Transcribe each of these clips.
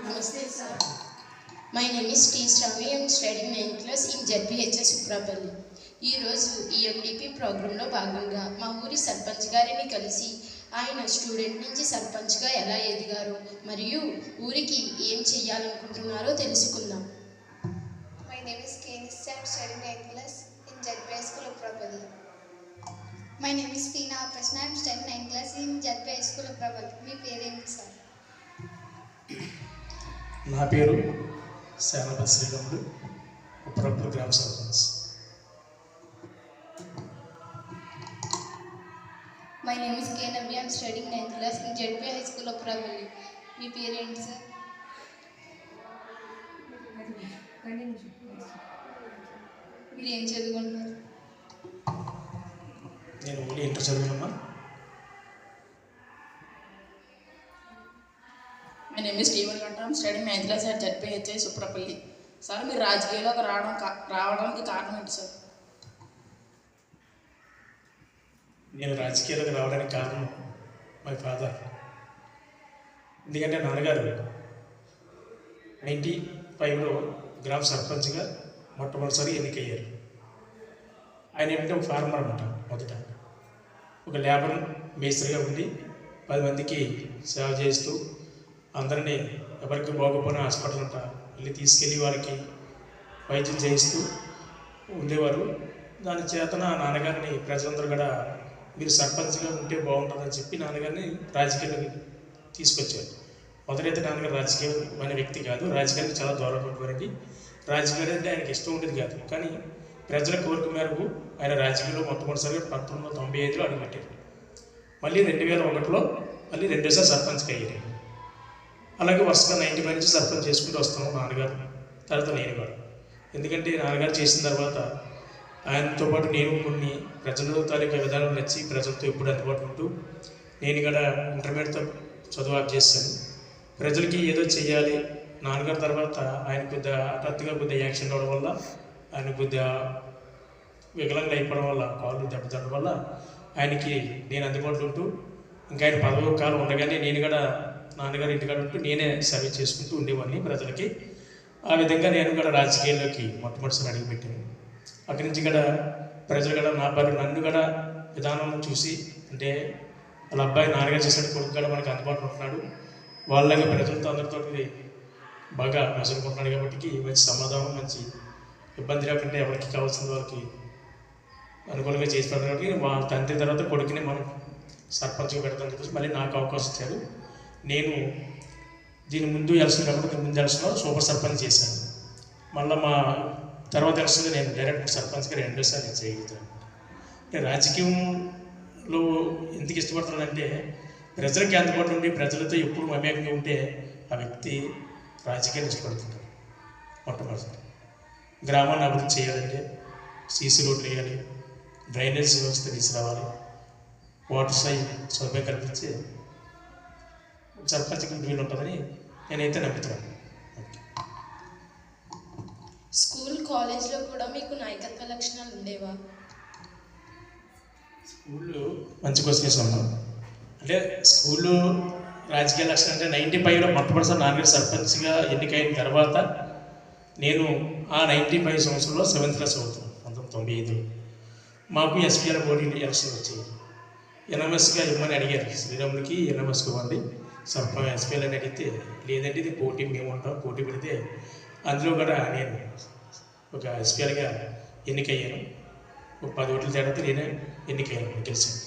Namaste, sir. My name is T. Shravi. I am studying 9th class in ZPHS Suprapalli. ఈ రోజు EMDP ప్రోగ్రాంలో భాగంగా మా ఊరి సర్పంచ్ గారిని కలిసి ఆయన స్టూడెంట్ నుంచి సర్పంచ్గా ఎలా ఎదిగారో మరియు ఊరికి ఏం చేయాలనుకుంటున్నారో తెలుసుకుందాం. My name is Kenis. I am studying 9th class in ZPHS School Suprapalli. My name is Peena Prasna. I am studying 9th class in ZPHS School Suprapalli. మీ పేరేంటి సార్? నా పేరు సేనాపతి శ్రీరాముడు, ఉప్పరపల్లి గ్రామ sarpanch. My name is K. Navi. I am studying 9th class in ZPHS School Suprapalli. మీ పేరేంటి sir? మీరు ఏం చదువుకుంటున్నారు? నేను ఓన్లీ ఇంటర్ చదివానమ్మా. My name is Steven Ganta. I am studying 9th class at ZPHS Suprapalli. Sir మీరు రాజకీయాల్లోకి రావడానికి కారణం ఏంటి సార్? నేను రాజకీయాలకు రావడానికి కారణం మై ఫాదర్. ఎందుకంటే నాన్నగారు 95లో గ్రామ సర్పంచ్గా మొట్టమొదటిసారి ఎన్నికయ్యారు. ఆయన ఏంటంటే ఒక ఫార్మర్ అనమాట. మొదట ఒక లేబర్ మేస్త్రిగా ఉండి 10 మందికి సేవ చేస్తూ అందరినీ ఎవరికి బాగోపోయిన హాస్పిటల్ అంట వెళ్ళి తీసుకెళ్ళి వారికి వైద్యం చేయిస్తూ ఉండేవారు. దాని చేత నా నాన్నగారిని ప్రజలందరూ కూడా మీరు సర్పంచ్గా ఉంటే బాగుంటుందని చెప్పి నాన్నగారిని రాజకీయాలకు తీసుకొచ్చారు. మొదలైతే నాన్నగారు రాజకీయమైన వ్యక్తి కాదు, రాజకీయానికి చాలా దూరం పడిపోయారండి. రాజకీయాలు అంటే ఆయనకి ఇష్టం ఉండేది కాదు. కానీ ప్రజల కోరిక మేరకు ఆయన రాజకీయాల్లో మొట్టమొదటిసారిగా 1995లో అడుగుపెట్టారు. మళ్ళీ 2001లో మళ్ళీ రెండోసారి సర్పంచ్గా అయ్యారు. అలాగే వరుసగా 95 నుంచి సర్పంచ్ చేసుకుంటూ వస్తాము నాన్నగారు, తర్వాత నేను కూడా. ఎందుకంటే నాన్నగారు చేసిన తర్వాత ఆయనతో పాటు నేను కొన్ని ప్రజల తాలూకా విధానం నచ్చి ప్రజలతో ఎప్పుడు అందుబాటు ఉంటూ నేను కూడా ఇంటర్మీడియట్తో చదువు ఆఫ్ చేశాను. ప్రజలకి ఏదో చేయాలి. నాన్నగారి తర్వాత ఆయన కొద్దిగా హఠాత్తుగా కొద్దిగా యాక్షన్ అవ్వడం వల్ల, ఆయన కొద్దిగా వికలంగా అయిపోవడం వల్ల, కాళ్ళు దెబ్బతినడం వల్ల ఆయనకి నేను అందుబాటులో ఉంటూ ఇంకా ఆయన పదవ కాలం ఉండగానే నేను కూడా నాన్నగారు ఇంటికాడ ఉంటూ నేనే సర్వీస్ చేసుకుంటూ ఉండేవాడిని ప్రజలకి. ఆ విధంగా నేను కూడా రాజకీయాల్లోకి మొట్టమొదటిసారి అడుగుపెట్టాను. అక్కడి నుంచి కూడా ప్రజలు కూడా నన్ను కూడా విధానం చూసి, అంటే వాళ్ళ అబ్బాయి నాన్నగారు చేసిన కొడుకు కూడా మనకు అందుబాటులో ఉంటున్నాడు, వాళ్ళకి ప్రజలతో అందరితో బాగా మెసులుకుంటున్నాడు కాబట్టి మంచి సమాధానం, మంచి ఇబ్బంది లేకుండా ఎవరికి కావాల్సిన వాళ్ళకి అనుకూలంగా చేసి పెడతారు. కాబట్టి వాళ్ళ తండ్రి తర్వాత కొడుకుని మనం సర్పంచ్గా పెడతామని చెప్పేసి మళ్ళీ నాకు అవకాశం ఇచ్చారు. నేను దీని ముందు ఎలక్షన్ కాబట్టి ముందు ఎలక్షన్లో సూపర్ సర్పంచ్ చేశాను. మళ్ళీ మా తర్వాత ఎలక్షన్లో నేను డైరెక్ట్ సర్పంచ్గా రెండోసారి నేను చేయగలుగుతాను. నేను రాజకీయంలో ఎందుకు ఇష్టపడుతున్నానంటే ప్రజలకి అందుబాటులో ఉండి ప్రజలతో ఎప్పుడు మమేకంగా ఉంటే ఆ వ్యక్తి రాజకీయాన్ని ఇష్టపడుతుంటారు. మొట్టమొదటి గ్రామాన్ని అభివృద్ధి చేయాలంటే సీసీ రోడ్లు వేయాలి, డ్రైనేజ్ వ్యవస్థ తీసుకురావాలి, వాటర్ సౌకర్యం కల్పించి సర్పంచ్కి వీలు ఉంటుందని నేనైతే నమ్ముతున్నాను. స్కూల్ కాలేజ్లో కూడా మీకు నాయకత్వ లక్షణాలు ఉండేవా? స్కూల్లో మంచి క్వశ్చన్స్ ఉన్నాం. అంటే స్కూల్లో రాజకీయ లక్షణం అంటే 95లో మొట్టమొదటిసారి నాన్నగారు సర్పంచ్గా ఎన్నికైన తర్వాత నేను ఆ 95 సంవత్సరంలో 7th క్లాస్ అవుతాను. 1995లో మాకు ఎస్పీఆర్ బోర్డు ఎలక్షన్ వచ్చాయి. ఎన్ఎంఎస్గా ఇవ్వమని అడిగారు. శ్రీరాములకి ఎన్ఎంఎస్కి ఇవ్వండి ఎస్పీఎల్ అని అడిగితే లేదంటే ఇది పోటీ మేము ఉంటాం, పోటీ పెడితే అందులో కూడా నేను ఒక ఎస్పీఆర్గా ఎన్నికయ్యాను. ఒక 10 ఓట్ల తేడాతో నేనే ఎన్నికయ్యాను, గెలిచాను.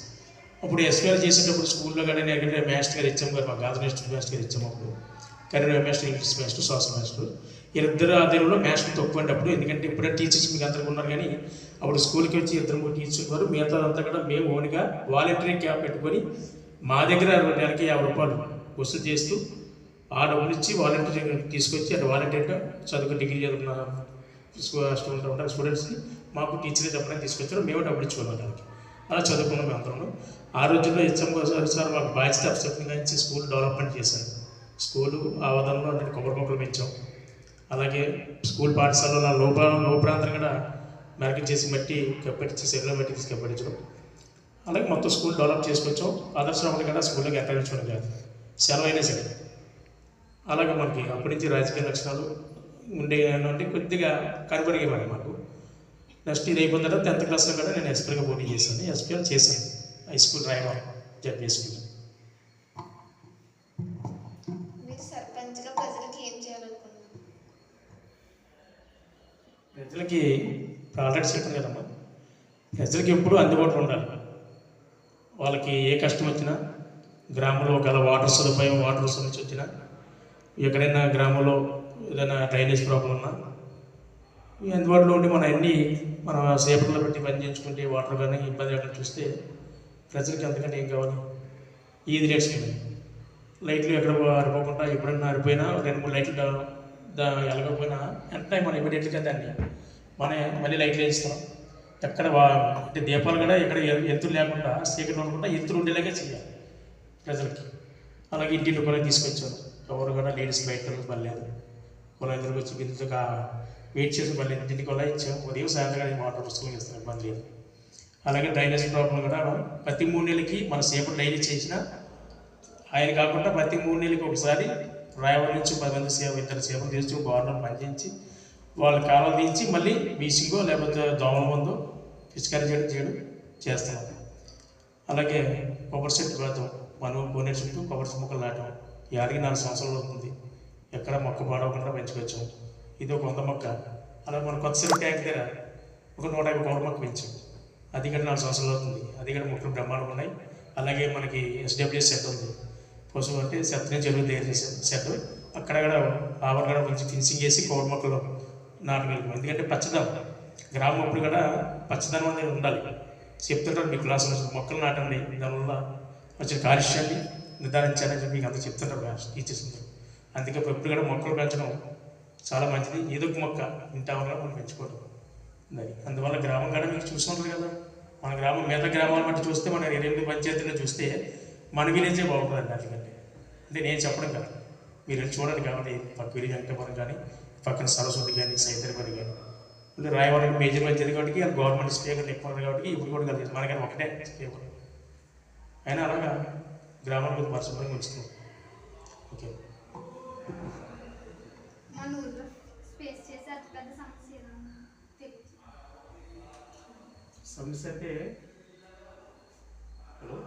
అప్పుడు ఎస్పీఆర్ చేసేటప్పుడు స్కూల్లో కూడా నేను మాస్టర్ గారు ఇచ్చాము గారు, మా గాజు మాస్టర్ గారు ఇచ్చాము. అప్పుడు Karimnagar master, English master, social master, ఇద్దరు ఆధ్వర్యంలో మాస్టర్ తక్కువ అప్పుడు. ఎందుకంటే ఇప్పుడే టీచర్స్ మీకు అందరికీ ఉన్నారు, కానీ అప్పుడు స్కూల్కి వచ్చి 2-3 టీచర్స్ ఉన్నారు. మిగతాదంతా కూడా మేము ఓన్గా వాలంటీరింగ్ క్యాంప్ పెట్టుకొని మా దగ్గర నెలకి 50 రూపాయలు వసూలు చేస్తూ ఆ డబ్బులు ఇచ్చి వాలంటీర్ తీసుకొచ్చి అటు వాలంటీర్గా చదువుకుని డిగ్రీ చదువుకున్న స్టూడెంట్ ఉంటారు స్టూడెంట్స్ని మాకు టీచర్గా చెప్పడానికి తీసుకొచ్చారు. మేము డబ్బులు ఇచ్చుకున్నాం దానికి. అలా చదువుకున్నాం మేము అందరం. ఆ రోజుల్లో సార్ మాకు బాధ్యత అప్సెప్టింగ్ ఇచ్చి స్కూల్ డెవలప్మెంట్ చేశాను. స్కూలు ఆవరణలో నేను కొబ్బరి మొక్కలు పెంచాం. అలాగే స్కూల్ పాఠశాలలో నా లోపరాంతరం కూడా మెరకం చేసి మట్టి కప్పెట్టి సెల్లో మట్టి తీసి కప్పెట్టించడం. అలాగే మొత్తం స్కూల్ డెవలప్ చేసుకొచ్చాం. ఆదర్శరాములు కూడా స్కూల్లోకి ఎంటర్ ఇచ్చడం కాదు, సెలవు అయినా సరే అలాగే మనకి అప్పటి నుంచి రాజకీయ లక్షణాలు ఉండే అంటే కొద్దిగా కనబడిగేవాడు మాకు. నెక్స్ట్ ఇది అయిపోయిన తర్వాత 10th క్లాస్లో కూడా నేను ఎస్పీగా పోటీ చేశాను, ఎస్పీగా చేశాను high school Rayavaram ZP school. మీరు సర్పంచ్గా ప్రజలకు ఏం చేయాలనుకున్నారు? ప్రజలకి ఆల్రెడీ చెప్పాను కదమ్మా, ప్రజలకి ఎప్పుడూ అందుబాటులో ఉండాలి. వాళ్ళకి ఏ కష్టం వచ్చినా, గ్రామంలో గల వాటర్ సదుపాయం, వాటర్ సమస్య వచ్చినా, ఎక్కడైనా గ్రామంలో ఏదైనా డ్రైనేజ్ ప్రాబ్లం ఉన్నా అందుబాటులో ఉండి మన సేపట్లో పెట్టి పని చేయించుకుంటే వాటర్ కానీ ఇబ్బంది లేకుండా చూస్తే ప్రజలకి అంతకంటే ఏం కావాలి. ఈది లైట్లు ఎక్కడ ఆరిపోకుండా, ఎప్పుడైనా ఆరిపోయినా 2-3 లైట్లు ఎలగకపోయినా వెంటనే మనం ఇమీడియట్గా దాన్ని మళ్ళీ లైట్లు వేయిస్తాం. ఎక్కడ అంటే దీపాలు కూడా ఎక్కడ ఎత్తులు లేకుండా, చీకటి ఉండకుండా ఎత్తులు ఉండేలాగే చేయాలి ప్రజలకి. అలాగే ఇంటింటి కూడా తీసుకొచ్చాను. ఎవరు కూడా లేడీస్ బయట పర్లేదు, పొలం ఎదురుకు వచ్చి బిందుగా వెయిట్ చేసి మళ్ళీ ఇంటికి కూడా ఇచ్చాము. ఉదయం సాయంత్రం వాటర్ పుస్తకం ఇస్తాం, ఇబ్బంది లేదు. అలాగే డ్రైనేజ్ ప్రాబ్లం కూడా ప్రతి 3 నెలలకి మన సేపలు డైలీ చేసినా ఆయన కాకుండా ప్రతి 3 నెలలకి ఒకసారి రాయవరం నుంచి 10 మంది ఇద్దరు సేపలు తీసి గవర్నమెంట్ పనిచేయించి వాళ్ళ కాలం తీయించి మళ్ళీ వీసింగో లేకపోతే దోమల మందు పిచికారీ చేయడం చేస్తున్నాం. అలాగే కొబ్బరి చెట్టు పెడతాం, మనం కొనే చుట్టూ కొబ్బరి మొక్కలు నాటాం. 4 సంవత్సరాలు అవుతుంది, ఎక్కడ మొక్క పాడవకుండా పెంచుకొచ్చాం. ఇది ఒక 100 మొక్క. అలాగే మన కొత్త చెరువు ట్యాంక్ దగ్గర ఒక 150 కోట్ల మొక్క పెంచాం. అది కూడా 4 సంవత్సరాలు అవుతుంది. అది కూడా మొక్కలు బ్రహ్మాండం ఉన్నాయి. అలాగే మనకి SWS సెట్ ఉంది, పశువు అంటే చెత్తని చెరువు తయారు చేసే సెట్. అక్కడ కూడా ఆవర్ కూడా మంచి ఫినిషింగ్ చేసి కోడి మొక్కలు నాటగలుగుతాం. ఎందుకంటే పచ్చదనం గ్రామం అప్పుడు కూడా పచ్చదనం అనేది ఉండాలి. చెప్తుంటారు మీ క్లాసులో మొక్కలు నాటండి, దానివల్ల వచ్చిన కాలుష్యాన్ని నిర్ధారించాలని చెప్పి మీకు అంతా చెప్తుంటారు టీచర్స్ ఉంటారు. అందుకే ఎప్పుడు కూడా మొక్కలు పెంచడం చాలా మంచిది. ఏదో ఒక మొక్క ఇంటి ఆవరణలో మనం పెంచుకోవడం. అందువల్ల గ్రామం కూడా మీకు చూసుకుంటారు కదా, మన గ్రామం మిగతా గ్రామాల బట్టి చూస్తే మన 28 పంచాయతీలో చూస్తే మన విలేజే బాగుంటుందండి. అందుకంటే అంటే నేను చెప్పడం కాదు, మీరు వెళ్ళి చూడండి. కాబట్టి పక్క విలేజ్ వెంకటపురం కానీ, పక్కన సరస్వతి కానీ, సైతరిపల్లి కానీ, అంటే రాయవరం మేజర్ పంచాయతీ కాబట్టి అది గవర్నమెంట్ స్పీకర్ ఎక్కువ ఉంది కాబట్టి ఇప్పుడు కూడా కలిసి మనకైనా ఒకటే స్పీకర్ అయినా అలాగా గ్రామాల మీద పరిశుభ్రంగా ఉంచుతున్నాం. ఓకే. మన ఊర్లో స్పేస్ చేసే అతిపెద్ద సమస్య సమస్య అంటే హలో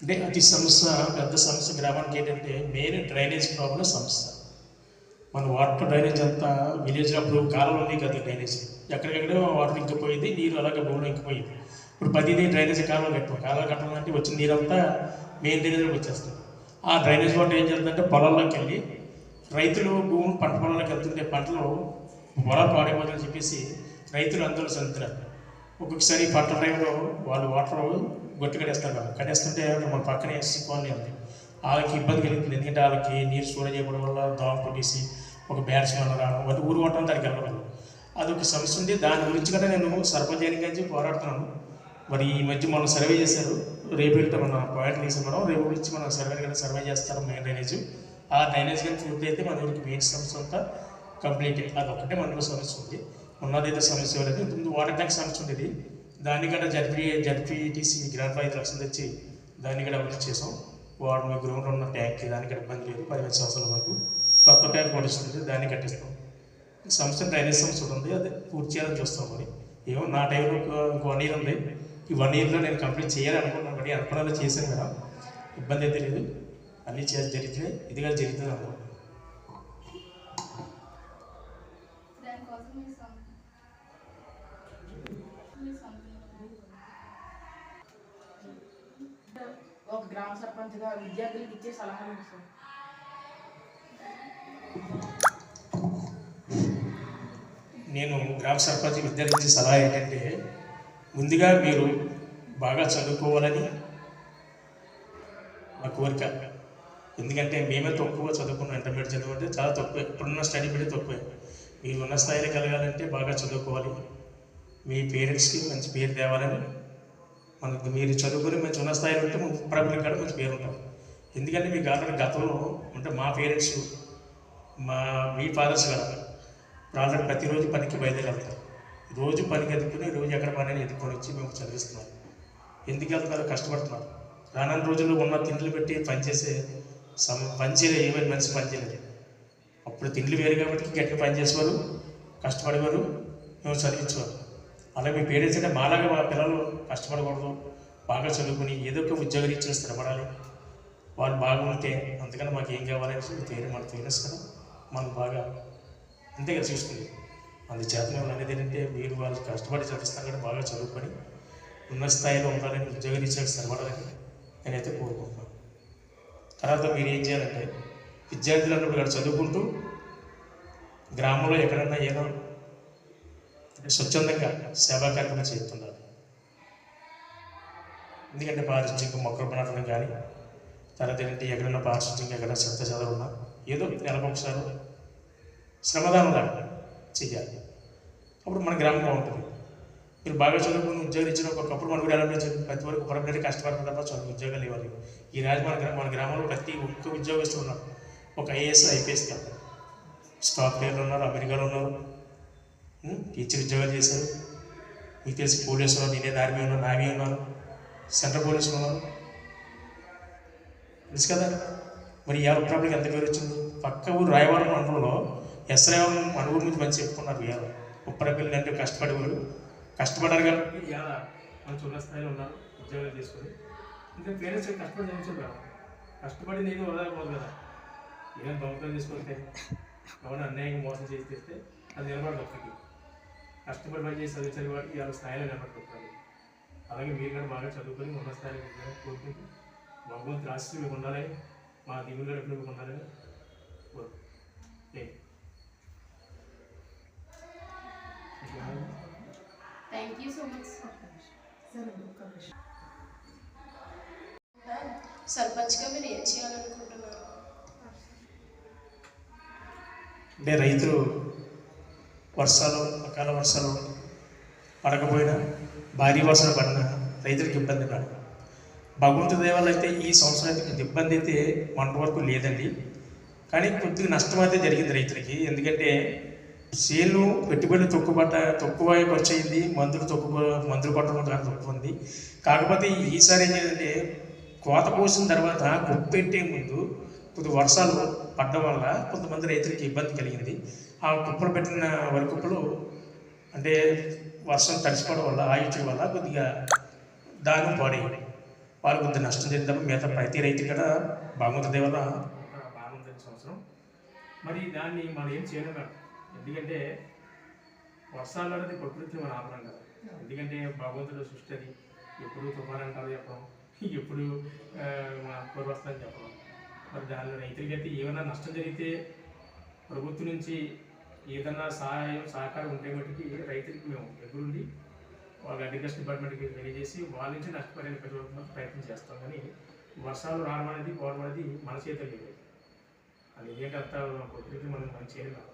అంటే అతి సమస్య, పెద్ద సమస్య గ్రామానికి ఏంటంటే మెయిన్ డ్రైనేజ్ ప్రాబ్లం సమస్య. మన వాటర్ డ్రైనేజ్ అంతా విలేజ్లో అప్పుడు కాలంలో ఉంది కదా, డ్రైనేజ్ ఎక్కడికెక్కడ వాటర్ ఇంకిపోయింది, నీరు అలాగే భూమిలో ఇంకిపోయింది. ఇప్పుడు 10 డ్రైనేజ్ కాలువలు కట్టడం అంటే వచ్చిన నీరంతా మెయిన్ డ్రైనేజ్లోకి వచ్చేస్తుంది. ఆ డ్రైనేజ్ వాటర్ ఏం చేస్తుందంటే పొలాల్లోకి వెళ్ళి రైతులు భూములు పంట పొలాల్లోకి వెళ్తుంటే పంటలు పొలాలు పాడైపోతుందని చెప్పేసి రైతులు అందరూ చెందుతున్నారు. ఒక్కొక్కసారి పంట టైంలో వాళ్ళు వాటర్ గొట్టు కట్టేస్తారు కదా, కట్టేస్తుంటే మన పక్కనే కాలనీ ఉంది, వాళ్ళకి ఇబ్బంది కలుగుతుంది. ఎందుకంటే వాళ్ళకి నీరు స్టోరేజ్ చేయడం వల్ల దోమ కొట్టేసి ఒక బ్యాట్స్మెన్ రావడం, అది ఊరు కొట్టడం దానికి వెళ్ళడం, అదొక సమస్య ఉంది. దాని గురించి కూడా నేను సర్పంచ్ ఎన్నికరించి పోరాడుతున్నాను. మరి ఈ మధ్య మనం సర్వే చేశారు, రేపు వెళ్తే మన పాయింట్లు వేసాం మేడం, రేపు గురించి మనం సర్వే చేస్తారు మెయిన్ డ్రైనేజ్. ఆ డ్రైనేజ్ కానీ పూర్తి అయితే మన ఊరికి మెయిన్ సమస్య అంతా కంప్లీట్. అదొక్కటే మనలో సమస్య ఉంది, ఉన్నదైతే సమస్య లేదు. ఇంతకుముందు వాటర్ ట్యాంక్ సమస్య ఉండేది, దాన్ని కూడా జడ్పీటీసీ గ్రాంట్ 5 లక్షలు తెచ్చి దాన్ని కూడా అభివృద్ధి చేసాం. వాడు మీ గ్రౌండ్ ఉన్న ట్యాంక్ దానికి ఇబ్బంది లేదు. 15 సంవత్సరాల వరకు కొత్త ట్యాంక్ పడుతుంది, దాన్ని కట్టిస్తాం. సమస్య డ్రైనేజ్ సమస్య ఉంది, అది పూర్తి చేయాలని చూస్తాం. మరి ఏమో నా టైంలో ఇంకో 1 ఇయర్ ఉంది, ఈ 1 ఇయర్లో నేను కంప్లీట్ చేయాలనుకున్నాను. బట్టి అనుకున్నది చేశాను మేడం, ఇబ్బంది అయితే లేదు, అన్నీ జరుగుతున్నాయి. ఇది కూడా జరుగుతుంది అనుకో. ఒక గ్రామ సర్పంచ్గా విద్యార్థులకు ఇచ్చే సలహాలు సార్. నేను గ్రామ సర్పంచ్ విద్యార్థి ఇచ్చే సలహా ఏంటంటే, ముందుగా మీరు బాగా చదువుకోవాలని నా కోరిక. ఎందుకంటే మేమే తక్కువ చదువుకున్నాం, ఇంటర్మీడియట్ చదువు అంటే చాలా తక్కువ, ఇప్పుడున్న స్టడీ పెట్టి తక్కువే. మీరు ఉన్న స్థాయిలో కలగాలంటే బాగా చదువుకోవాలి, మీ పేరెంట్స్కి మంచి పేరు తేవాలని. మనకు మీరు చదువుకుని మంచి ఉన్న స్థాయిలో ఉంటే ప్రభుత్వం కూడా మంచి పేరు ఉంటాం. ఎందుకంటే మీకు ఆల్రెడీ గతంలో అంటే మా పేరెంట్స్ మీ ఫాదర్స్ కదా ఆల్రెడీ ప్రతిరోజు పనికి బయలుదేరెళ్తారు, రోజు పనికి ఎదుర్కొని రోజు ఎక్కడ పని ఎదుర్కొని వచ్చి మేము చదివిస్తున్నారు. ఎందుకు వెళ్తున్నారు? కష్టపడుతున్నారు. రానున్న రోజుల్లో ఉన్న తిండ్లు పెట్టి పనిచేసే పనిచేయలేదు, ఏమైనా మనిషి పనిచేయలేదు. అప్పుడు తిండ్లు వేరు కాబట్టి గట్టిగా పనిచేసేవారు, కష్టపడేవారు, మేము చదివించేవారు. అలాగే మీ పేరెంట్స్ అంటే మాలాగా మా పిల్లలు కష్టపడకూడదు, బాగా చదువుకుని ఏదో ఒక ఉద్యోగం ఇచ్చి స్థిరపడాలి, వాళ్ళు బాగుంటే అందుకని మాకు ఏం కావాలని మనకు తెలుసు కదా, మనం బాగా అంతే కదా చూసుకుంది. అందుచేత మేము అనేది ఏంటంటే మీరు వాళ్ళు కష్టపడి చదివిస్తాను కూడా బాగా చదువుకొని ఉన్న స్థాయిలో ఉండాలని, ఉద్యోగం ఇచ్చాక స్థిరపడాలని నేనైతే కోరుకుంటున్నాను. తర్వాత మీరు ఏం చేయాలంటే విద్యార్థులు అన్నప్పుడు ఇక్కడ చదువుకుంటూ గ్రామంలో ఎక్కడన్నా ఏదో స్వచ్ఛందంగా సేవా కార్యక్రమం చేస్తుండాలి. ఎందుకంటే పారిశుద్ధ్యంగా మొక్కలు నాటడం కానీ, తర్వాత ఏంటంటే ఎక్కడన్నా పారిశుద్ధ్యంగా ఎక్కడ చెత్త చెదరున్నా ఏదో నెలకొకసారి శ్రమదానంగా చెయ్యాలి. అప్పుడు మన గ్రామం బాగుంటుంది. మీరు బాగా చదువుకుని ఉద్యోగం ఇచ్చిన ఒకప్పుడు మన కూడా ఎలా ప్రతి వరకు పర్మనెంట్ కష్టపడడం తప్ప చదువు ఉద్యోగాలు ఇవ్వాలి. ఈ రాజు మన గ్రామంలో ప్రతి ఒక్క ఉద్యోగస్తులు ఉన్నారు. ఒక ఐఏఎస్ ఐపీఎస్ కాదు, స్టాక్ ప్లేయర్లు ఉన్నారు, అమెరికాలో ఉన్నారు, టీచర్ ఉద్యోగాలు చేశారు. మీకు తెలిసి పోలీసులు ఉన్నారు, ఇండియన్ ఆర్మీ ఉన్నారు, నావీ ఉన్నారు, సెంట్రల్ పోలీసులు ఉన్నారు, తెలుసు కదా. మరి ఇవాళ ఉత్తరాపల్లికి ఎంత పేరు వచ్చింది? పక్క ఊరు రాయవరం మండలంలో ఎస్రాయవరం మన ఊరి నుంచి మంచి చెప్పుకున్నారు. ఇవాళ ఉప్పరపల్లి అంటే కష్టపడేవారు, కష్టపడారు కాబట్టి ఇవాళ మంచి ఉన్న స్థాయిలో ఉన్నారు, ఉద్యోగాలు చేసుకొని. ఇంకా పేరెంట్స్ కష్టపడి చదివించారు కదా, కష్టపడి నేను వదలకపోదు కదా. ఏదైనా దొంగతనం చేసుకుంటే ఎవరైనా అన్యాయంగా మోసం చేసి తెస్తే అది నిలబడదు. ఒక్కరికి కష్టపడి పని చేసి చదివించే వాడికి ఇవాళ స్థాయిలో నిలబడుతుంది. అలాగే మీరు కూడా బాగా చదువుకొని ఉన్న స్థాయిలో కోరుకుంటూ భగవంతుడు రాష్ట్రం మీకు ఉండాలని, మా దిగులు ఎప్పుడు మీకు ఉండాలని థ్యాంక్ యూ సో మచ్. సర్పంచ్గా మీరు ఏం చేయాలనుకుంటున్నారు? అంటే రైతులు వర్షాలు, అకాల వర్షాలు పడకపోయినా, భారీ వర్షాలు పడినా రైతులకు ఇబ్బంది కాదు. భగవంతుడి దయ వల్ల అయితే ఈ సంవత్సరం అయితే ఇబ్బంది అయితే మన వరకు లేదండి. కానీ కొద్దిగా నష్టం అయితే జరిగింది రైతులకి. ఎందుకంటే చేను పెట్టుబడి తక్కువ ఖర్చు అయింది, మందులు కొట్టడం ద్వారా తక్కువ ఉంది. కాకపోతే ఈసారి ఏం చేయాలంటే కోత కోసిన తర్వాత కుప్పెట్టే ముందు కొద్దిగా వర్షాలు పడడం వల్ల కొంతమంది రైతులకి ఇబ్బంది కలిగింది. ఆ కుప్పలు పెట్టిన వరి కుప్పలు అంటే వర్షం తడిసిపోవడం వల్ల, ఆయుష్యం వల్ల కొద్దిగా దాని పాడైంది. వాళ్ళు కొంత నష్టం చెందారు. మిగతా ప్రతి రైతు కూడా భగవంతుడి వల్ల బాగుంది సంవత్సరం. మరి దాన్ని మనం ఏం చేయలేము, ఎందుకంటే వర్షాలు అనేది ప్రకృతిని మనం ఆపడం కదా. ఎందుకంటే భగవంతుడు సృష్టి అది. ఎప్పుడు తుఫాన్ అంటారు చెప్పడం, ఎప్పుడు పూర్వస్తాన్ని చెప్పడం. మరి దానిలో రైతులకైతే ఏమైనా నష్టం జరిగితే ప్రభుత్వం నుంచి ఏదన్నా సహకారం ఉంటే మటుకి రైతులకి మేము ఎదురుండి వాళ్ళ అగ్రికల్చర్ డిపార్ట్మెంట్కి తెలియజేసి వాళ్ళ నుంచి నష్టపడే ప్రయత్నం చేస్తాం. కానీ వర్షాలు రావడం అనేది పోవడం అనేది మన చేతులు లేదు. అది ఏంటంటే అంత ప్రకృతి మనం చేయలేము.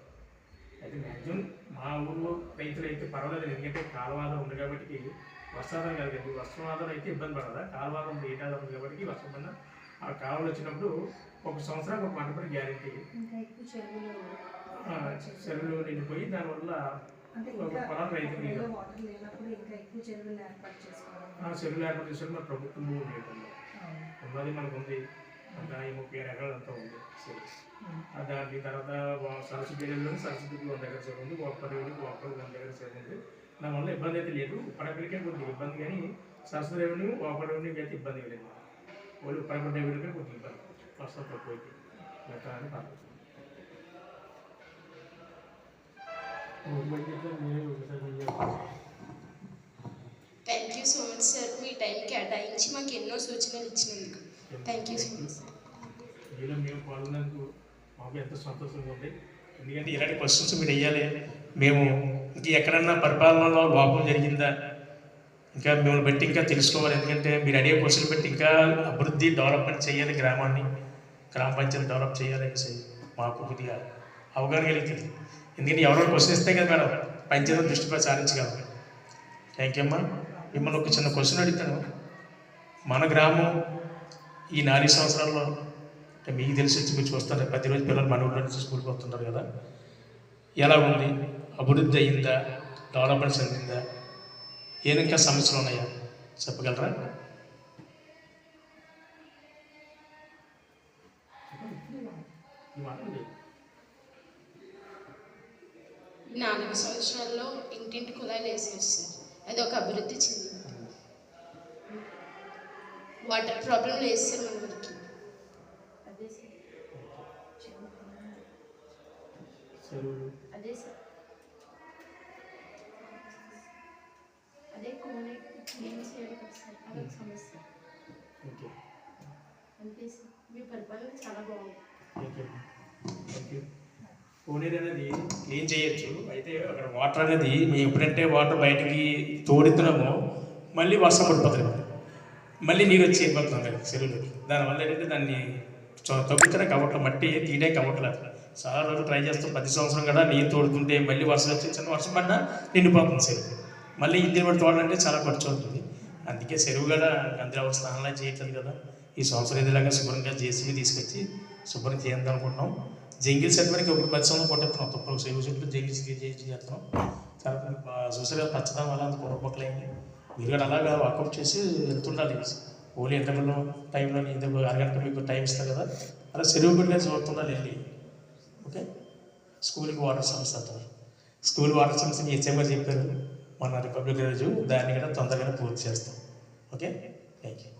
అయితే మ్యాక్సిమం మా ఊళ్ళో రైతులు అయితే పర్వాలేదు, ఎందుకంటే కాలువాదం ఉంది కాబట్టి వర్షాధారం కాదు కదా. వర్షం ఆధారం అయితే ఇబ్బంది పడదా, కాలువాదం ఏటాధారం ఉంది కాబట్టి వర్షం పడిన ఆ కాలువలు వచ్చినప్పుడు ఒక సంవత్సరానికి ఒక పంట పడి గ్యారెంటీ. చెరువులు నిండిపోయి దానివల్ల పొలం రైతులు చెరువులు ఏర్పాటు చేసిన మన ప్రభుత్వం ఉన్నది మనకు ఉంది. 36 ఎకరాలు అంతా ఉంది దాని తర్వాత సరస్సు పేరులో సరస్సుకి 100 ఎకరాల చెరువు ఉంది, ఒక్కరికి 100 ఎకరాల చెరువు ఉంది. దానివల్ల ఇబ్బంది అయితే లేదు. ఉప్పరపల్లికే కొద్దిగా ఇబ్బంది, కానీ సరస్సు రెవెన్యూ ఓపరెవెన్యూకి అయితే ఇబ్బంది లేదు. వాళ్ళు ఉప్పరపల్లి రెవెన్యూకే కొద్దిగా ఇబ్బంది, వర్షం తక్కువ అయితే అని పర్లేదు. Thank you so much sir, me time కేటాయించి మాకు ఎన్నో సూచనలు ఇచ్చినందుకు థ్యాంక్ యూ సో మచ్. మీలో మేము పాల్గొన్నందుకు మాకు ఎంతో సంతోషంగా ఉంది. ఎందుకంటే ఇలాంటి క్వశ్చన్స్ మీరు వెయ్యాలి. మేము ఇంక ఎక్కడన్నా పరిపాలనలో లోపం జరిగిందా ఇంకా మిమ్మల్ని బట్టి ఇంకా తెలుసుకోవాలి. ఎందుకంటే మీరు అడిగే క్వశ్చన్ బట్టి ఇంకా అభివృద్ధి డెవలప్మెంట్ చేయాలి, గ్రామాన్ని గ్రామ పంచాయతీ డెవలప్ చేయాలి మాకు కొద్దిగా అవగాహన కలుగుతుంది. ఎందుకంటే ఎవరో క్వశ్చన్ ఇస్తే కదా మేడం పంచాయతీ దృష్టిపై సాధించగలం. థ్యాంక్ యూ అమ్మా. మిమ్మల్ని ఒక చిన్న క్వశ్చన్ అడుగుతాను. మన గ్రామం ఈ 4 సంవత్సరాల్లో అంటే మీకు తెలిసి మీరు చూస్తారు, ప్రతిరోజు పిల్లలు మన ఊళ్ళో నుంచి స్కూల్కి వస్తుంటారు కదా, ఎలా ఉంది? అభివృద్ధి అయ్యిందా? డెవలప్మెంట్స్ అందిందా? ఏది ఇంకా సమస్యలు ఉన్నాయా చెప్పగలరా? ఈ 4 సంవత్సరాల్లో ఇంటింటి కుళాయిలు వేసారు సార్. అది ఒక అభివృద్ధి చెందింది. వాటర్ ప్రాబ్లం లేదు సార్ మన ఊరికి. అదే సార్, అదే కోనే క్లీన్ చేయడం సార్, అదొక సమస్య. అంతే సార్, మీ పరిపాలన చాలా బాగుంది. కోనేరు అనేది క్లీన్ చేయొచ్చు. అయితే అక్కడ వాటర్ అనేది మేము ఎప్పుడంటే వాటర్ బయటికి తోడుతున్నామో మళ్ళీ వర్షం పడిపోతుంది, మళ్ళీ నీరు వచ్చి వెళ్ళిపోతుంది కదా చెరువులోకి. దానివల్ల ఏంటంటే దాన్ని తగ్గుతున్నాయి కవట్లో మట్టి తీయడానికి కవట్లేదు. చాలా రోజులు ట్రై చేస్తాం, ప్రతి సంవత్సరం కూడా నీరు తోడుతుంటే మళ్ళీ వర్షం వచ్చి చిన్న వర్షం పడినా నిండిపోతుంది చెరువు. మళ్ళీ ఇంటిని పడి తోడాలంటే చాలా ఖర్చు అవుతుంది. అందుకే చెరువు కూడా అందరూ ఎవరు స్నానాలు చేయట్లేదు కదా. ఈ సంవత్సరం ఇదిలాగా శుభ్రంగా జేసీబీ తీసుకొచ్చి శుభ్రం చేద్దాం అనుకుంటున్నాం. జంగిల్ సెట్ వరకు ఒక 10 సంవత్సరం కొట్టేస్తున్నాం. తప్పుడు చెరువు చెట్లు జంగిల్ చేస్తున్నాం. చాలా చూసారు కదా, పచ్చదనం వల్ల అంత పొరపక్కలు అయింది. మీరు కూడా అలాగా వాకప్ చేసి వెళ్తుండాలి. ఓన్లీ ఇంటర్వెల్ టైంలో ఇంతకు అరగంట మీకు టైం ఇస్తారు కదా, అలా చెరువు కూడా చూస్తుండాలి వెళ్ళి. ఓకే, స్కూల్కి వాటర్ సమస్య అంటారు. స్కూల్ వాటర్ సమస్య మీ హెచ్ఎం గారు చెప్పారు మన రిపబ్లిక్ రోజు, దాన్ని కూడా తొందరగానే పూర్తి చేస్తాం. Okay, thank you.